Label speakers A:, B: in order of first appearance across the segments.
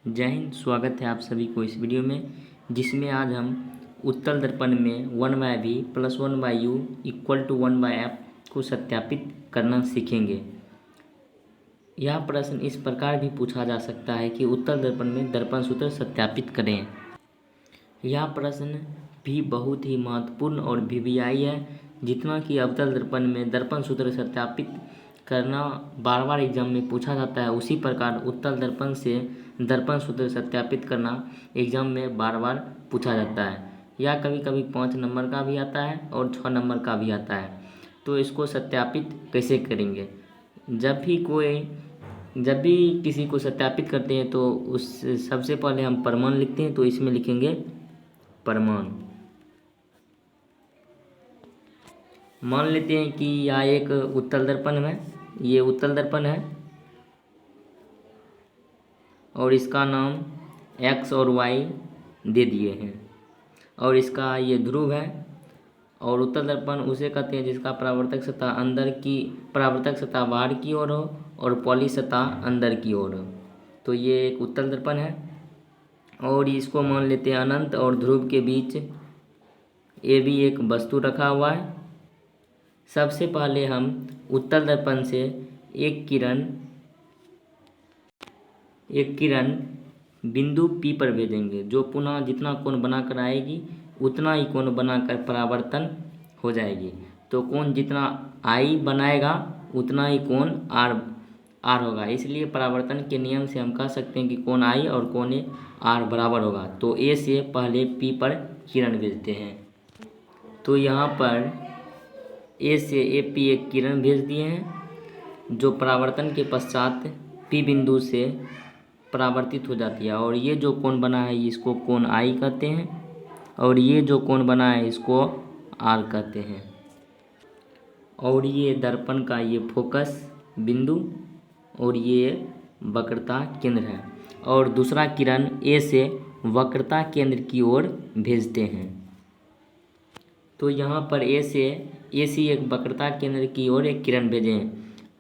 A: जय हिंद। स्वागत है आप सभी को इस वीडियो में, जिसमें आज हम उत्तल दर्पण में 1/v + 1/u = 1/f को सत्यापित करना सीखेंगे। यह प्रश्न इस प्रकार भी पूछा जा सकता है कि उत्तल दर्पण में दर्पण सूत्र सत्यापित करें। यह प्रश्न भी बहुत ही महत्वपूर्ण और वीवीआई है। जितना कि अवतल दर्पण में दर्पण सूत्र सत्यापित करना बार बार एग्जाम में पूछा जाता है, उसी प्रकार उत्तल दर्पण से दर्पण सूत्र सत्यापित करना एग्जाम में बार बार पूछा जाता है। यह कभी कभी 5 नंबर का भी आता है और 6 नंबर का भी आता है। तो इसको सत्यापित कैसे करेंगे? जब भी किसी को सत्यापित करते हैं तो उस सबसे पहले हम प्रमाण लिखते हैं। तो इसमें लिखेंगे प्रमाण। मान लेते हैं कि यह एक उत्तल दर्पण है, ये उत्तल दर्पण है और इसका नाम x और y दे दिए हैं और इसका ये ध्रुव है। और उत्तल दर्पण उसे कहते हैं जिसका परावर्तक सतह बाहर की ओर हो और पॉली सतह अंदर की ओर हो। तो ये एक उत्तल दर्पण है और इसको मान लेते हैं अनंत और ध्रुव के बीच ए भी एक वस्तु रखा हुआ है। सबसे पहले हम उत्तल दर्पण से एक किरण बिंदु P पर भेजेंगे, जो पुनः जितना कोण बनाकर आएगी उतना ही कोण बनाकर परावर्तन हो जाएगी। तो कोण जितना I बनाएगा उतना ही कोण R होगा। इसलिए परावर्तन के नियम से हम कह सकते हैं कि कोण I और कोण R बराबर होगा। तो A से पहले P पर किरण भेजते हैं। तो यहाँ पर A से AP एक किरण भेज दिए हैं, जो परावर्तन के पश्चात P बिंदु से परावर्तित हो जाती है। और ये जो कोण बना है इसको कोण I कहते हैं और ये जो कोण बना है इसको R कहते हैं। और ये दर्पण का ये फोकस बिंदु और ये वक्रता केंद्र है। और दूसरा किरण A से वक्रता केंद्र की ओर भेजते हैं। तो यहाँ पर A से एक वक्रता केंद्र की ओर एक किरण भेजें,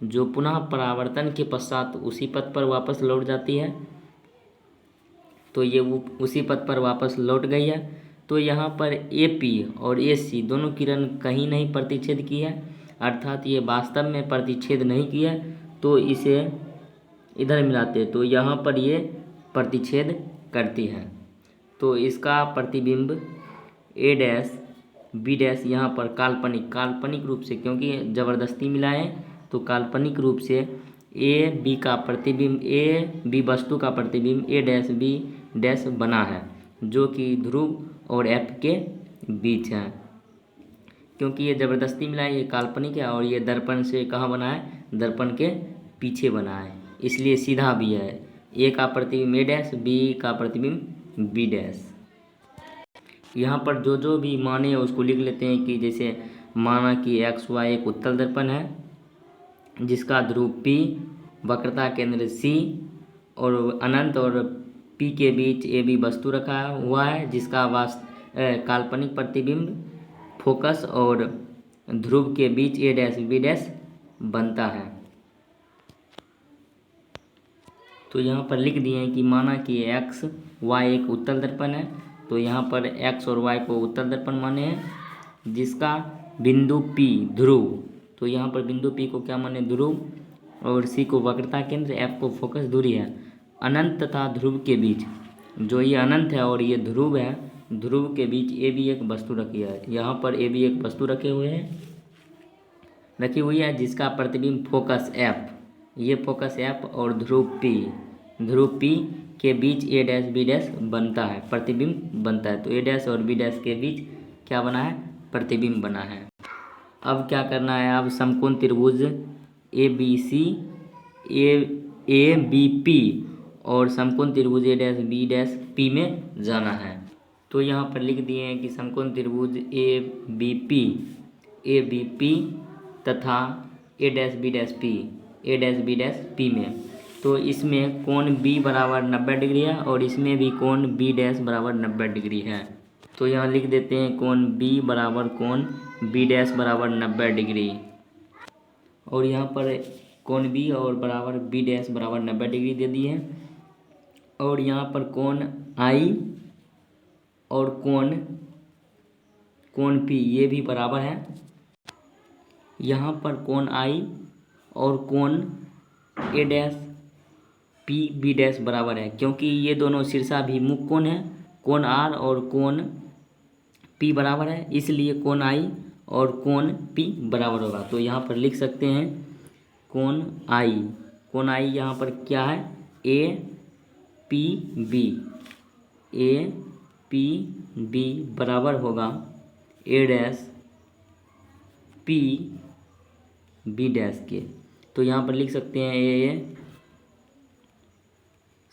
A: जो पुनः परावर्तन के पश्चात उसी पथ पर वापस लौट जाती है। तो ये उसी पथ पर वापस लौट गई है। तो यहाँ पर AP और AC दोनों किरण कहीं नहीं प्रतिच्छेद की है, अर्थात ये वास्तव में प्रतिच्छेद नहीं किया। तो इसे इधर मिलाते तो यहाँ पर ये प्रतिच्छेद करती है। तो इसका प्रतिबिंब A' B' यहाँ पर काल्पनिक रूप से, क्योंकि ज़बरदस्ती मिलाएं तो काल्पनिक रूप से A B वस्तु का प्रतिबिंब A' बना है, जो कि ध्रुव और F के बीच है। क्योंकि ये ज़बरदस्ती मिला है, ये काल्पनिक है और ये दर्पण से कहाँ बना है? दर्पण के पीछे बना है, इसलिए सीधा भी है। A का प्रतिबिंब A', B का प्रतिबिंब B'। यहाँ पर जो भी माने है उसको लिख लेते हैं। कि जैसे माना कि XY एक उत्तल दर्पण है जिसका ध्रुव P, वक्रता केंद्र C और अनंत और P के बीच AB वस्तु रखा हुआ है, जिसका काल्पनिक प्रतिबिंब फोकस और ध्रुव के बीच A' B' बनता है। तो यहाँ पर लिख दिए हैं कि माना कि XY एक उत्तल दर्पण है। तो यहाँ पर X और Y को उत्तल दर्पण माने हैं, जिसका बिंदु P ध्रुव, तो यहाँ पर बिंदु P को क्या माने? ध्रुव, और C को वक्रता केंद्र, F को फोकस दूरी है। अनंत तथा ध्रुव के बीच, जो ये अनंत है और ये ध्रुव है, ध्रुव के बीच AB एक वस्तु रखी है। यहाँ पर AB एक वस्तु रखी हुई है जिसका प्रतिबिंब फोकस F, ये फोकस F और ध्रुव P के बीच A' B' बनता है, प्रतिबिंब बनता है। तो A' और B' के बीच क्या बना है? प्रतिबिंब बना है। अब क्या करना है? अब समकोण त्रिभुज ABC ABP और समकोण त्रिभुज A' B' में जाना है। तो यहाँ पर लिख दिए हैं कि समकोण त्रिभुज ABP तथा A' B' P में, तो इसमें कोण B बराबर 90 डिग्री है और इसमें भी कोण B' बराबर 90 डिग्री है। तो यहाँ लिख देते हैं कोण B बराबर कोण B' बराबर 90 डिग्री। और यहाँ पर कोण B और बराबर B' बराबर 90 डिग्री दे दिए हैं। और यहाँ पर कोण आई और कोण पी ये भी बराबर है। यहाँ पर कोण आई और कोण ए डैश पी बी डैश बराबर है, क्योंकि ये दोनों शीर्षाभिमुख कोण है। कोण आर और कोण पी बराबर है, इसलिए कोण आई और कोण पी बराबर होगा। तो यहाँ पर लिख सकते हैं कोण आई यहाँ पर क्या है, ए पी बी बराबर होगा ए डैश पी बी डैश के। तो यहाँ पर लिख सकते हैं ए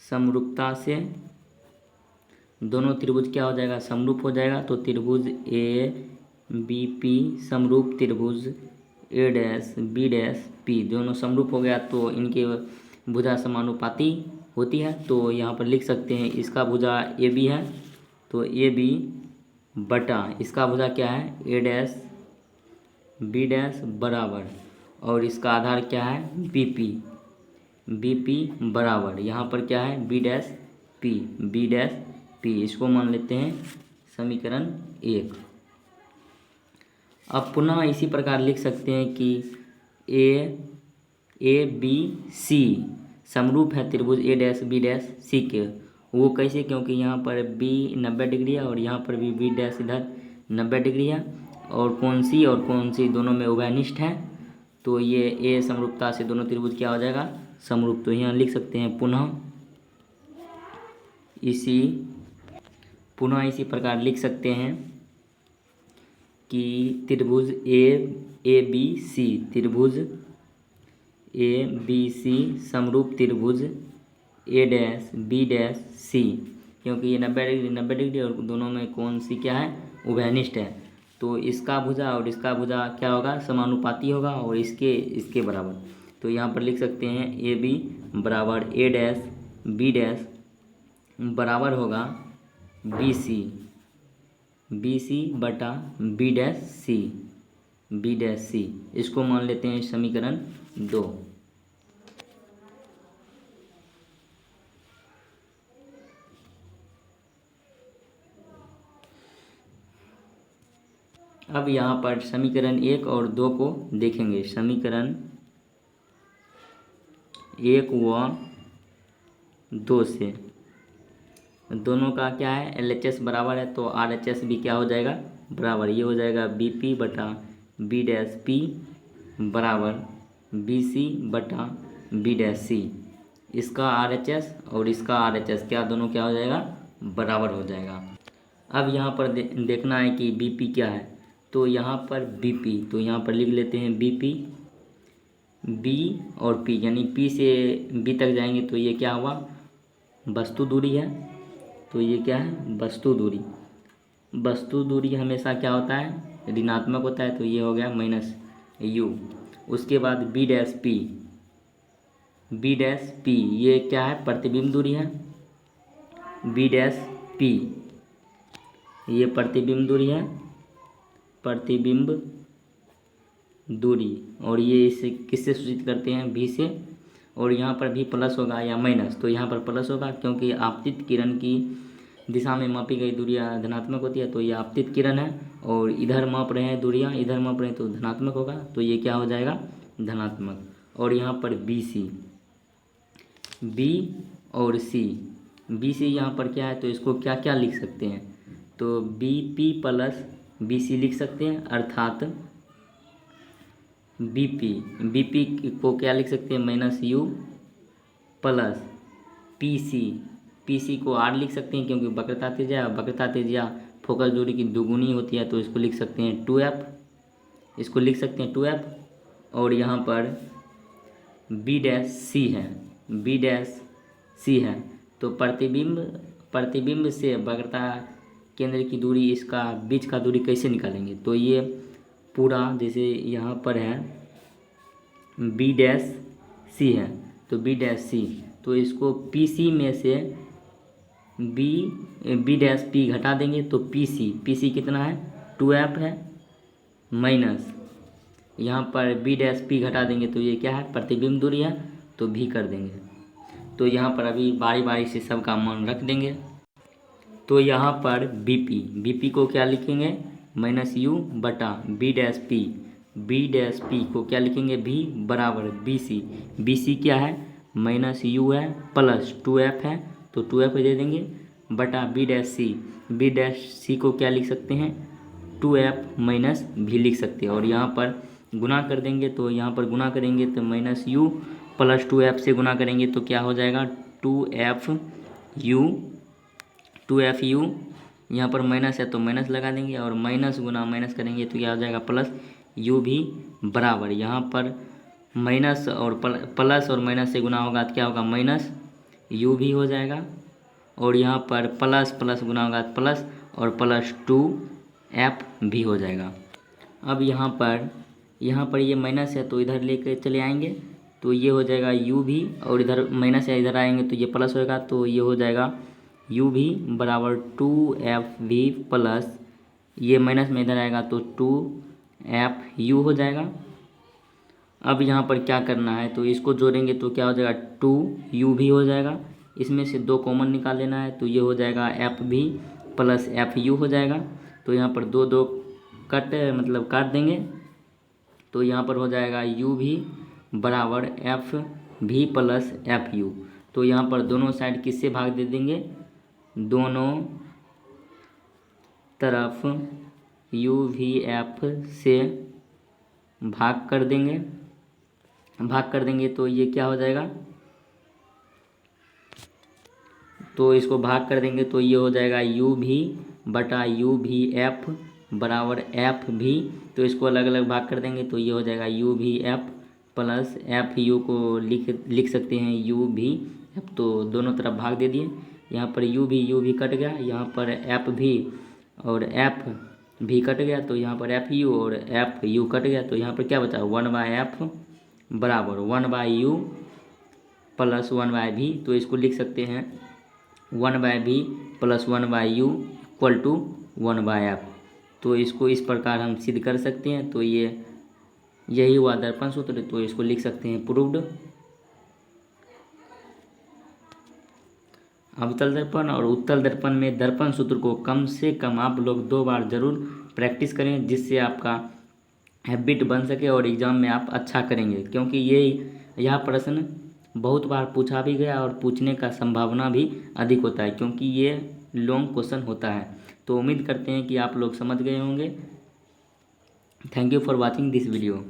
A: समरूपता से दोनों त्रिभुज क्या हो जाएगा, समरूप हो जाएगा। तो त्रिभुज ए बी पी समरूप त्रिभुज ए डैश बी डैश पी दोनों समरूप हो गया, तो इनके भुजा समानुपाती होती है। तो यहाँ पर लिख सकते हैं इसका भुजा ए बी है, तो ए बी बटा इसका भुजा क्या है, ए डैश बी डैश बराबर, और इसका आधार क्या है, बी पी बराबर यहाँ पर क्या है, बी डैश पी। इसको मान लेते हैं समीकरण 1। अब पुनः इसी प्रकार लिख सकते हैं कि ए बी सी समरूप है त्रिभुज ए डैश बी डैश सी के। वो कैसे, क्योंकि यहाँ पर बी 90 डिग्री है और यहाँ पर भी बी डैश इधर 90 डिग्री है, और कोण सी दोनों में उभयनिष्ठ है। तो ये ए समरूपता से दोनों त्रिभुज क्या हो जाएगा, समरूप। तो यहाँ लिख सकते हैं पुनः इसी प्रकार लिख सकते हैं कि त्रिभुज ए बी सी समरूप त्रिभुज ए डैश बी डैश सी, क्योंकि ये 90 डिग्री और दोनों में कोण सी क्या है, उभयनिष्ठ है। तो इसका भुजा और इसका भुजा क्या होगा, समानुपाती होगा, और इसके बराबर। तो यहाँ पर लिख सकते हैं ए बी बराबर ए डैश बी डैश बराबर होगा बी सी बटा बी डैश सी। इसको मान लेते हैं समीकरण 2। अब यहाँ पर समीकरण 1 और 2 को देखेंगे। समीकरण 1 व 2 से दोनों का क्या है, LHS बराबर है, तो RHS भी क्या हो जाएगा, बराबर। ये हो जाएगा BP बटा बी डैश पी बराबर BC बटा बी डैश सी। इसका RHS और इसका RHS क्या दोनों क्या हो जाएगा, बराबर हो जाएगा। अब यहाँ पर देखना है कि BP क्या है। तो यहाँ पर BP, तो यहाँ पर लिख लेते हैं BP B और P, यानी P से B तक जाएंगे तो ये क्या हुआ, वस्तु दूरी है। तो ये क्या है, वस्तु दूरी हमेशा क्या होता है, ऋणात्मक होता है। तो ये हो गया माइनस U। उसके बाद बी डैश पी ये क्या है, प्रतिबिंब दूरी है। बी डैश पी ये प्रतिबिंब दूरी, और ये इसे किससे सूचित करते हैं, भी से। और यहाँ पर भी प्लस होगा या माइनस, तो यहाँ पर प्लस होगा, क्योंकि आपतित किरण की दिशा में मापी गई दूरियाँ धनात्मक होती है। तो ये आपतित किरण है, और इधर माप रहे हैं दूरियाँ, इधर माप रहे हैं, तो धनात्मक होगा। तो ये क्या हो जाएगा, धनात्मक। और यहाँ पर बी और सी यहाँ पर क्या है, तो इसको क्या क्या लिख सकते हैं, तो BP प्लस BC लिख सकते हैं, अर्थात BP को क्या लिख सकते हैं, माइनस U प्लस PC को R लिख सकते हैं, क्योंकि वक्रता त्रिज्या फोकस दूरी की दुगुनी होती है। तो इसको लिख सकते हैं 2F, और यहाँ पर B डैश C है। तो प्रतिबिंब से वक्रता केंद्र की दूरी, इसका बीच का दूरी कैसे निकालेंगे, तो ये पूरा जैसे यहाँ पर है बी डैश सी है, तो बी डैश सी, तो इसको PC में से बी डैश पी घटा देंगे, तो PC कितना है, 2F है, माइनस यहाँ पर बी डैश पी घटा देंगे, तो ये क्या है, प्रतिबिंब दूरी है, तो भी कर देंगे। तो यहाँ पर अभी बारी बारी से सबका मान रख देंगे। तो यहाँ पर बीपी को क्या लिखेंगे, -u बटा b', b' को क्या लिखेंगे, v बराबर bc क्या है, -u है प्लस 2f है तो 2f दे देंगे बटा b' को क्या लिख सकते हैं, 2f v लिख सकते हैं। और यहाँ पर गुना कर देंगे, तो यहाँ पर गुना करेंगे तो -u प्लस 2f से गुना करेंगे तो क्या हो जाएगा, 2fu, यहाँ पर माइनस है तो माइनस लगा देंगे और माइनस गुना माइनस करेंगे तो क्या हो जाएगा, प्लस u भी बराबर, यहाँ पर माइनस और प्लस और माइनस से गुना होगा तो क्या होगा, माइनस u भी हो जाएगा। और यहाँ पर प्लस प्लस गुना होगा तो प्लस और प्लस 2f भी हो जाएगा। अब यहाँ पर ये माइनस है तो इधर लेकर चले आएंगे तो ये हो जाएगा u भी, और इधर माइनस है इधर आएंगे तो ये प्लस होगा तो ये हो जाएगा u भी बराबर 2f प्लस ये माइनस में इधर आएगा तो 2f हो जाएगा। अब यहाँ पर क्या करना है, तो इसको जोड़ेंगे तो क्या हो जाएगा, 2u भी हो जाएगा, इसमें से 2 कॉमन निकाल लेना है तो ये हो जाएगा f भी प्लस f हो जाएगा। तो यहाँ पर 2 काट देंगे तो यहाँ पर हो जाएगा u भी बराबर f भी प्लस f। तो यहाँ पर दोनों साइड किससे भाग दे देंगे, दोनों तरफ u भी f से भाग कर देंगे तो ये क्या हो जाएगा, तो इसको भाग कर देंगे तो ये हो जाएगा u भी बटा u भी f बराबर f भी। तो इसको अलग अलग भाग कर देंगे तो ये हो जाएगा u भी f प्लस f को लिख सकते हैं u भी f। तो दोनों तरफ भाग दे दिए, यहाँ पर u भी कट गया, यहाँ पर f भी और f भी कट गया तो यहाँ पर f और f कट गया तो यहाँ पर क्या बचा, 1/f बराबर 1/u प्लस 1/v। तो इसको लिख सकते हैं 1/v plus 1/u equal to 1/f। तो इसको इस प्रकार हम सिद्ध कर सकते हैं। तो यही हुआ दर्पण सूत्र, तो इसको लिख सकते हैं प्रूव्ड। अवतल दर्पण और उत्तल दर्पण में दर्पण सूत्र को कम से कम आप लोग 2 बार ज़रूर प्रैक्टिस करें, जिससे आपका हैबिट बन सके और एग्ज़ाम में आप अच्छा करेंगे, क्योंकि यह प्रश्न बहुत बार पूछा भी गया और पूछने का संभावना भी अधिक होता है, क्योंकि ये लॉन्ग क्वेश्चन होता है। तो उम्मीद करते हैं कि आप लोग समझ गए होंगे। Thank you for watching this video.